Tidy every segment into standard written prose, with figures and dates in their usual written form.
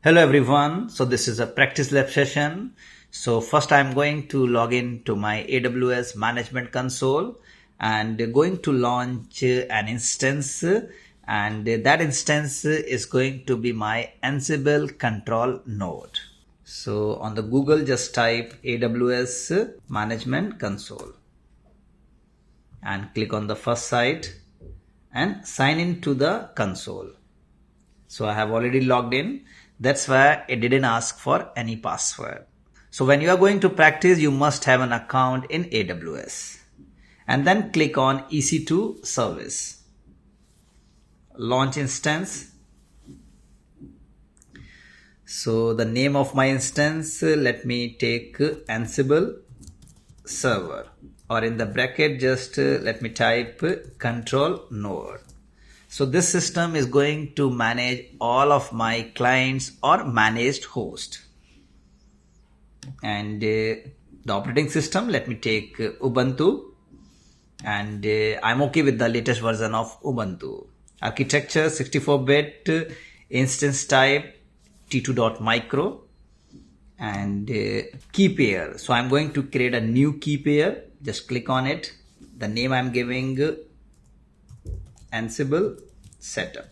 Hello everyone. So this is a practice lab session. So first I'm going to log in to my AWS management console and going to launch an instance, and that instance is going to be my Ansible control node. So on the Google just type AWS management console and click on the first site and sign in to the console. So I have already logged in. That's why it didn't ask for any password. So when you are going to practice, you must have an account in AWS. And then click on EC2 service. Launch instance. So the name of my instance, let me take Ansible server. Or in the bracket, just let me type control node. So this system is going to manage all of my clients or managed host. And the operating system, let me take Ubuntu. And I'm okay with the latest version of Ubuntu. Architecture 64-bit, instance type T2.micro, and key pair. So I'm going to create a new key pair. Just click on it. The name I'm giving Ansible setup,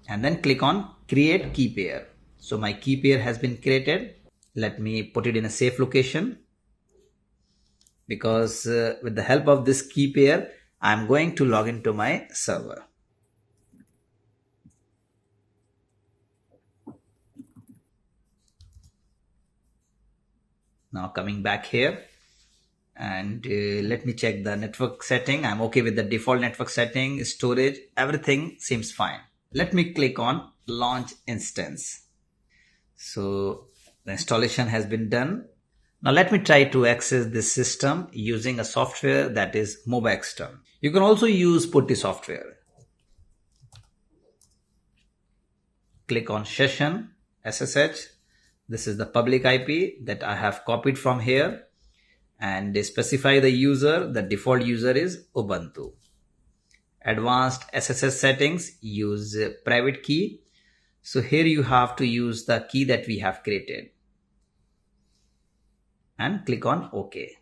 and then click on create key pair. So my key pair has been created. Let me put it in a safe location, because with the help of this key pair I'm going to log into my server. Now coming back here, and let me check the network setting. I'm okay with the default network setting, storage, everything seems fine. Let me click on launch instance. So the installation has been done. Now let me try to access this system using a software that is MobaXterm. You can also use Putty software. Click on session SSH. This is the public IP that I have copied from here. And specify the user. The default user is Ubuntu. Advanced SSH settings, use private key. So here you have to use the key that we have created. And click on OK.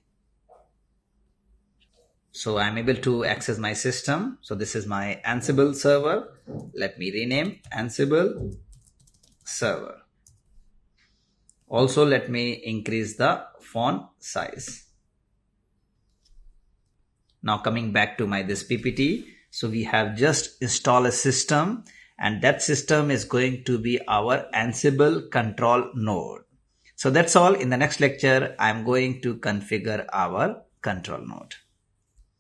So I'm able to access my system. So this is my Ansible server. Let me rename Ansible server. Also let me increase the font size. Now coming back to this PPT, so we have just installed a system, and that system is going to be our Ansible control node. So that's all. In the next lecture, I'm going to configure our control node.